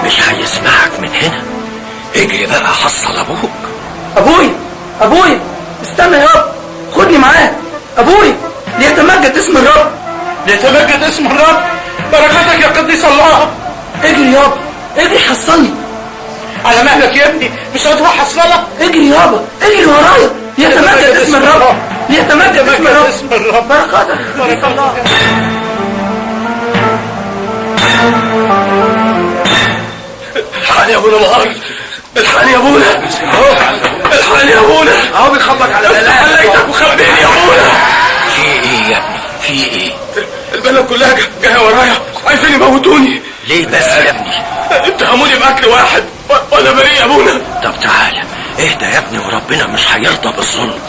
مش هيسمعك من هنا. اجري بقى حصل ابوك. ابويا استنى يابا، خدني معاه. ابويا ليتمجد اسم الرب، ليتمجد اسم الرب. بركاتك يا قديس الله. اجري يابا، اجري حصلني. على مهلك يا ابني، مش هتروح حصلك. اجري يابا، اجري ورايا. ليتمجد اسم الرب، ليتمجد اسم الرب. بركاتك يا قديس الله. الحقني يا ابونا مهار، الحقني يا ابونا، الحقني يا ابونا. اهو بيخبط على افتح ليتك وخبيني يا ابونا. في ايه يا ابني؟ في ايه؟ البلد كلها جايه ورايا، عايزين يموتوني. ليه بس يا ابني؟ اتهموني بقتل واحد وانا بريء يا ابونا. طب تعالى اهدى يا ابني، وربنا مش هيرضى بالظلم.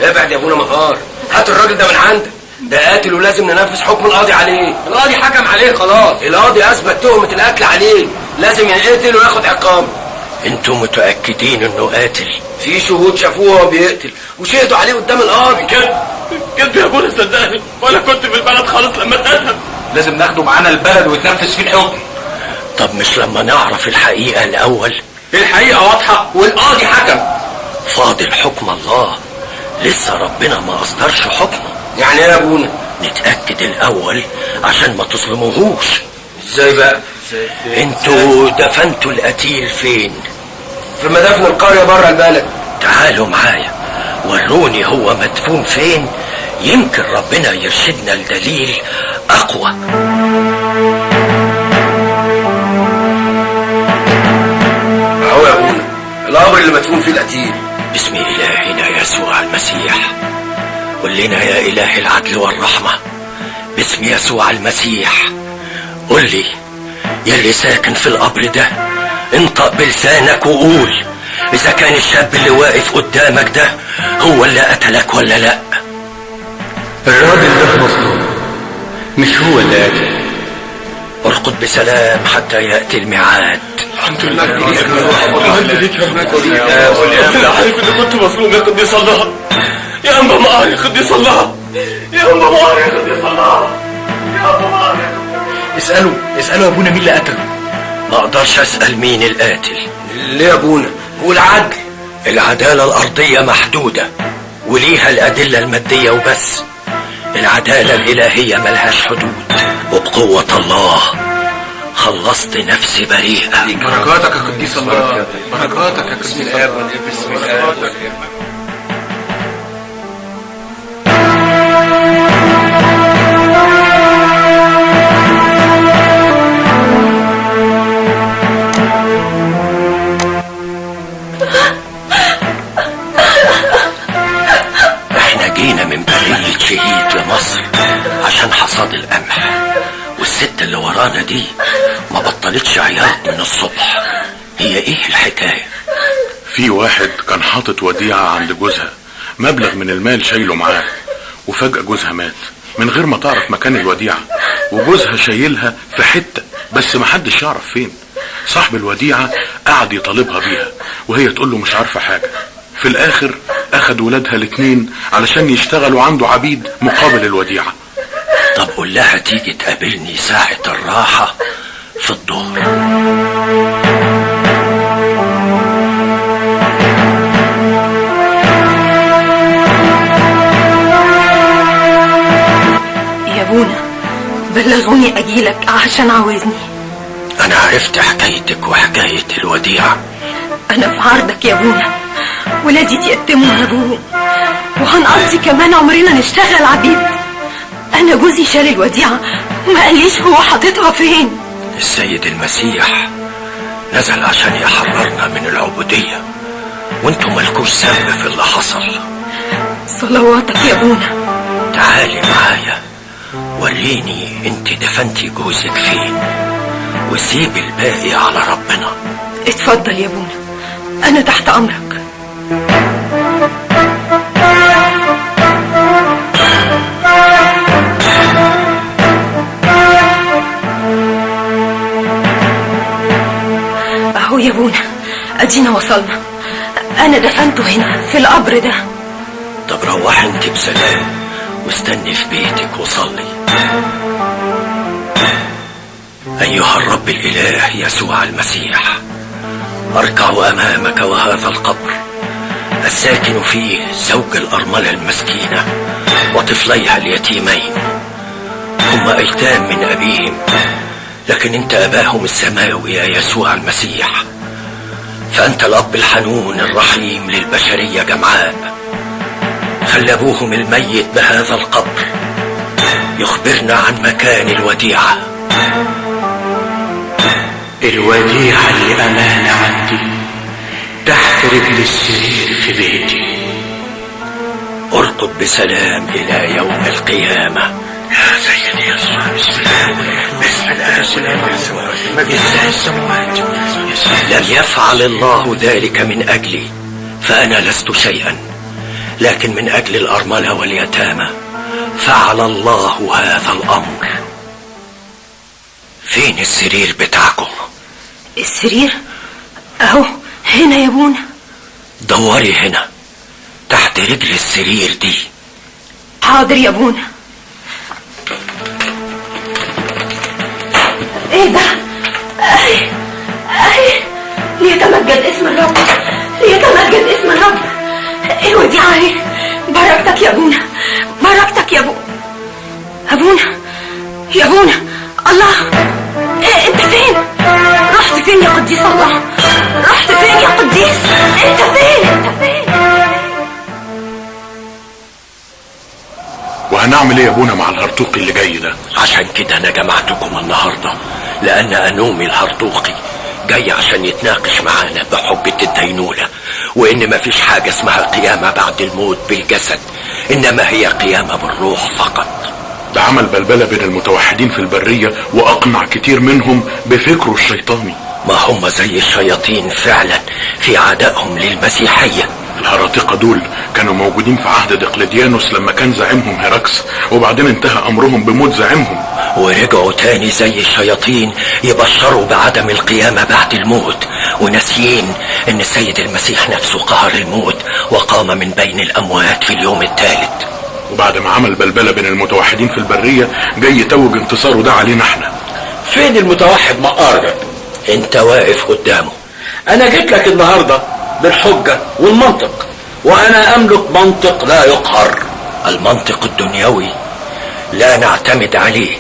ابعد يا ابونا مهار، هات الراجل ده من عندك، ده قاتل ولازم ننفذ حكم القاضي عليه. القاضي حكم عليه خلاص، القاضي اثبت تهمة القتل عليه، لازم ينقتل وياخد عقاب. انتوا متأكدين انه قاتل؟ في شهود شافوه وهو بيقتل وشهدوا عليه قدام القاضي. كذب يا ابونا صدقني، وانا كنت في البلد خالص لما اتقتل. لازم ناخده معانا البلد ويتنفذ فيه الحكم. طب مش لما نعرف الحقيقة الاول؟ الحقيقة واضحة والقاضي حكم. فاضل حكم الله، لسه ربنا ما اصدرش حكمه. يعني ايه يا ابونا؟ نتأكد الاول عشان ما تظلموهوش. ازاي بقى؟ انتوا دفنتوا القتيل فين؟ في مدافن القرية بره البلد. تعالوا معايا وروني هو مدفون فين، يمكن ربنا يرشدنا لدليل اقوى. اهو يا ابونا القبر اللي مدفون فيه القتيل. باسم الهنا يسوع المسيح. قل لنا يا اله العدل والرحمة، باسم يسوع المسيح قل لي يلي ساكن في القبر ده، انطق بلسانك وقول اذا كان الشاب اللي واقف قدامك ده هو اللي قتلك ولا لا. الراجل ده مظلوم، مش هو اللي قتل. ارقد بسلام حتى يأتي الميعاد. الحمد لله الحمد ليك يا رب. انا عارف اني كنت مظلوم يا قديس الله. يا أنبا مقار يا قديس الله، يا أنبا مقار يا قديس الله، يا أنبا مقار. اسألوا يا ابونا مين اللي قتله. ما اقدرش اسأل مين القاتل. ليه يا ابونا؟ والعدل؟ العدالة الأرضية محدودة وليها الأدلة المادية وبس. العدالة الإلهية ملهاش حدود، وبقوة الله خلصت نفسي بريئة. بركاتك يا قديس الله، بركاتك يا قديس الآب والابن. احنا جينا من برية شهيد لمصر عشان حصاد القمح، والست اللي ورانا دي ما بطلتش عياط من الصبح. هي ايه الحكاية؟ في واحد كان حاطط وديعة عند جوزها، مبلغ من المال شايله معاه، وفجأة جوزها مات من غير ما تعرف مكان الوديعة، وجوزها شايلها في حتة بس محدش يعرف فين. صاحب الوديعة قعد يطالبها بيها وهي تقول له مش عارفة حاجة. في الاخر اخد ولادها الاتنين علشان يشتغلوا عنده عبيد مقابل الوديعة. طب قول لها تيجي تقابلني ساعة الراحة في الظهر. يا ابونا بلغوني اجيلك عشان عاوزني. انا عرفت حكايتك وحكاية الوديعة، أنا في عرضك يا أبونا، ولادي اتيتموا من أبوهم، وهنقضي كمان عمرنا نشتغل عبيد. أنا جوزي شال الوديعة وما قاليش هو حاططها فين. السيد المسيح نزل عشان يحررنا من العبودية، وانتم مالكوش ذنب في اللي حصل. صلواتك يا أبونا. تعالي معايا وريني انت دفنتي جوزك فين، وسيب الباقي على ربنا. اتفضل يا أبونا، أنا تحت أمرك. أهو يا أبونا، أدينا وصلنا. أنا دفنته هنا في القبر ده. طب روحي انت بسلام واستني في بيتك وصلي. أيها الرب الإله يسوع المسيح، أركع أمامك وهذا القبر الساكن فيه زوج الأرملة المسكينة وطفليها اليتيمين، هم أيتام من أبيهم، لكن أنت أباهم السماوي يا يسوع المسيح، فأنت الأب الحنون الرحيم للبشرية جمعاء. خلى أبوهم الميت بهذا القبر يخبرنا عن مكان الوديعة. الوديعة اللي أمانة عندي تحت رجل السرير في بيتي. ارقد بسلام إلى يوم القيامة يا سيدي يسوع. بسم الله السماوات. لم يفعل الله ذلك من أجلي فأنا لست شيئا، لكن من أجل الأرملة واليتامى فعل الله هذا الأمر. فين السرير بتاعكم؟ السرير أهو هنا يا أبونا. دوري هنا تحت رجل السرير دي. حاضر يا أبونا. ايه ده؟ ليتمجد اسم الرب، ليتمجد اسم الرب. ايه الوديعة اهي. بركتك يا أبونا، بركتك يا أبونا، يا أبونا. الله، إيه انت فين؟ رحت فين يا قديس الله؟ رحت فين يا قديس؟ انت فين؟ وهنعمل ايه يا ابونا مع الهرطوقي اللي جاي ده؟ عشان كده انا جمعتكم النهارده، لان انومي الهرطوقي جاي عشان يتناقش معانا بحجة الدينونة، وان مفيش حاجة اسمها قيامة بعد الموت بالجسد، انما هي قيامة بالروح فقط. ده عمل بلبلة بين المتوحدين في البرية واقنع كتير منهم بفكره الشيطاني. ما هم زي الشياطين فعلا في عدائهم للمسيحية. الهراطقة دول كانوا موجودين في عهد دقلديانوس لما كان زعيمهم هيراكس، وبعدين انتهى امرهم بموت زعيمهم، ورجعوا تاني زي الشياطين يبشروا بعدم القيامة بعد الموت، وناسيين ان السيد المسيح نفسه قهر الموت وقام من بين الاموات في اليوم الثالث. وبعد ما عمل بلبلة بين المتوحدين في البرية جاي يتوج انتصاره ده علينا احنا. فين المتوحد مقار ده؟ انت واقف قدامه. انا جيت لك النهارده بالحجة والمنطق، وانا املك منطق لا يقهر. المنطق الدنيوي لا نعتمد عليه،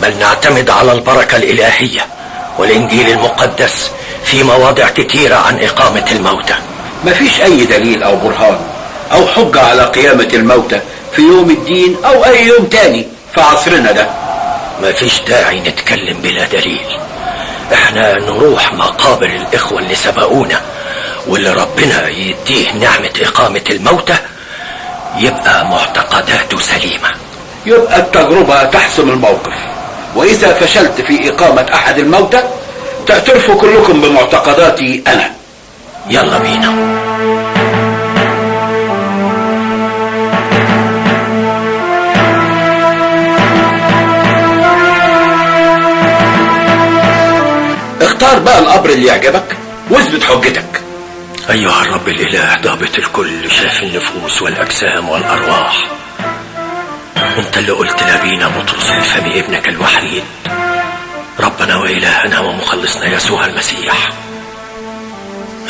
بل نعتمد على البركة الإلهية، والإنجيل المقدس في مواضع كتيرة عن إقامة الموتى. مفيش أي دليل أو برهان أو حجة على قيامة الموتى في يوم الدين أو أي يوم تاني في عصرنا ده. مفيش داعي نتكلم بلا دليل. احنا نروح مقابر الإخوة اللي سبقونا، واللي ربنا يديه نعمة إقامة الموتى يبقى معتقداته سليمة. يبقى التجربة تحسم الموقف، وإذا فشلت في إقامة أحد الموتى تعترفوا كلكم بمعتقداتي أنا. يلا بينا. اختار بقى القبر اللي يعجبك واثبت حجتك. أيها الرب الإله ضابط الكل، شاف النفوس والأجسام والأرواح، انت اللي قلت لابينا بطرس من فم ابنك الوحيد، ربنا وإلهنا ومخلصنا يسوع المسيح.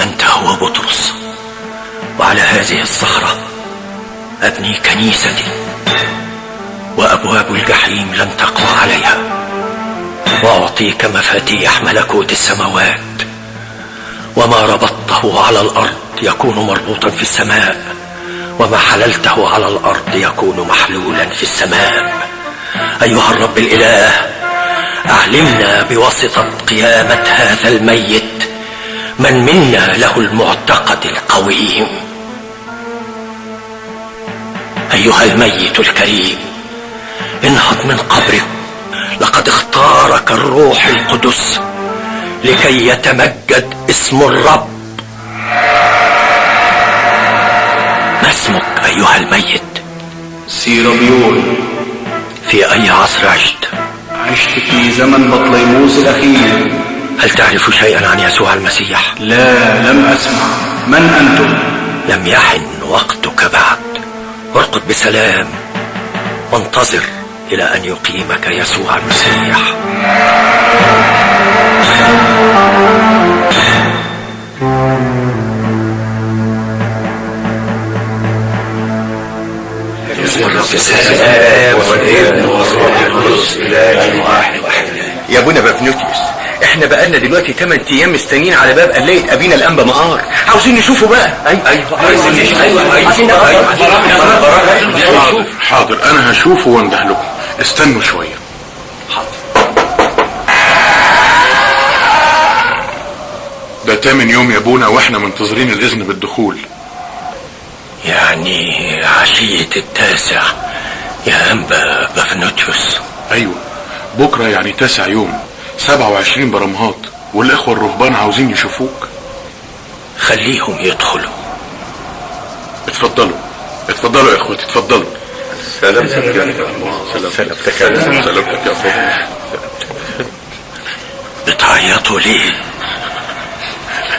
انت هو بطرس، وعلى هذه الصخرة ابني كنيستي، وابواب الجحيم لن تقوى عليها، واعطيك مفاتيح ملكوت السماوات، وما ربطته على الأرض يكون مربوطا في السماء، وما حللته على الأرض يكون محلولا في السماء. أيها الرب الإله، أعلمنا بواسطة قيامة هذا الميت من منا له المعتقد القويم. أيها الميت الكريم، انهض من قبرك، لقد اختارك الروح القدس لكي يتمجد اسم الرب. ما اسمك أيها الميت؟ سيرابيون. في أي عصر عشت؟ عشت في زمن بطليموس الأخير. هل تعرف شيئا عن يسوع المسيح؟ لا، لم أسمع. من أنتم؟ لم يحن وقتك بعد. ارقد بسلام وانتظر إلى أن يقيمك يسوع المسيح. يا ابونا بافنوتيوس، احنا بقالنا دلوقتي 8 ايام مستنيين على باب قلاية ابينا الانبا مقار، عاوزين نشوفه بقى. حاضر، انا هشوفه وانده لكم، استنوا شوية. ده 8 يوم يا ابونا واحنا منتظرين الاذن بالدخول. يعني عشية 9 يا أنبا بافنوتيوس؟ ايوه، بكرة يعني 9 يوم، 27 برمهات، والاخوة الرهبان عاوزين يشوفوك. خليهم يدخلوا. اتفضلوا اتفضلوا يا اخوتي، اتفضلوا. سلامتك يا اخويا. بتعيطوا ليه؟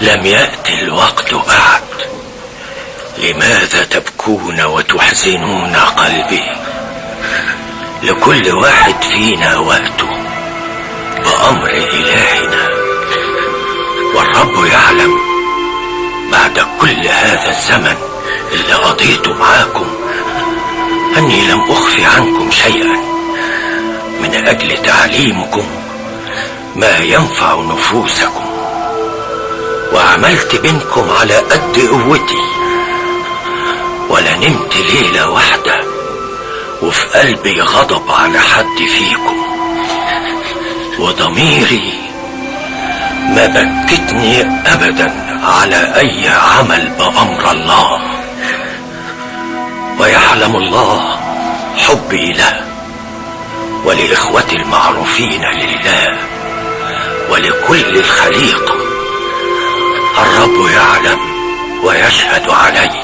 لم يأتي الوقت بعد. لماذا تبكون وتحزنون قلبي؟ لكل واحد فينا وقته بأمر إلهنا، والرب يعلم بعد كل هذا الزمن اللي قضيته معاكم أني لم أخفي عنكم شيئا من أجل تعليمكم ما ينفع نفوسكم، وعملت بينكم على قد قوتي، ولا نمت ليلة واحدة وفي قلبي غضب على حد فيكم، وضميري ما بكتني أبدا على أي عمل بأمر الله، ويعلم الله حبي له ولإخوتي المعروفين لله ولكل الخليقة. الرب يعلم ويشهد علي.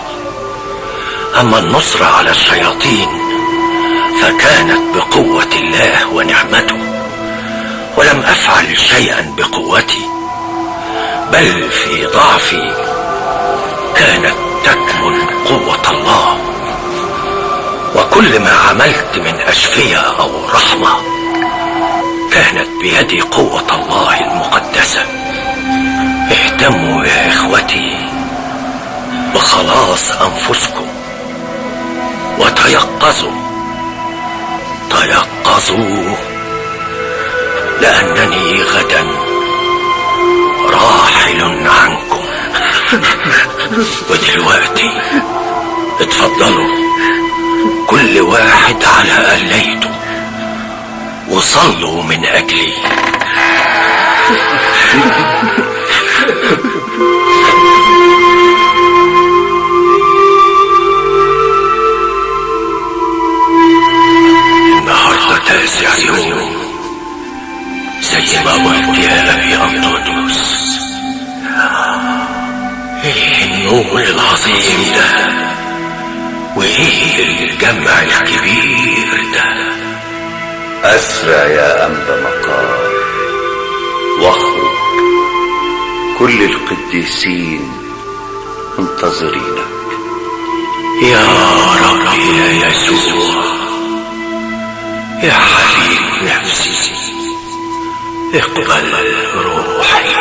أما النصرة على الشياطين فكانت بقوة الله ونعمته، ولم أفعل شيئا بقوتي، بل في ضعفي كانت تكمن قوة الله. وكل ما عملت من أشفية أو رحمة كانت بيد قوة الله المقدسة. اهتموا يا إخوتي بخلاص أنفسكم، وتيقظوا لأنني غدا راحل عنكم. ودلوقتي اتفضلوا كل واحد على قليته وصلوا من أجلي. النهارده 9 يوم زي ما قلت يا أبي أنطونيوس. ايه النوم العظيم ده، وايه الجمع الكبير ده؟ أسرع يا أنبا مقار واخرج، كل القديسين منتظرينك. يا رب يا يسوع، يا حبيب نفسي، اقبل روحي.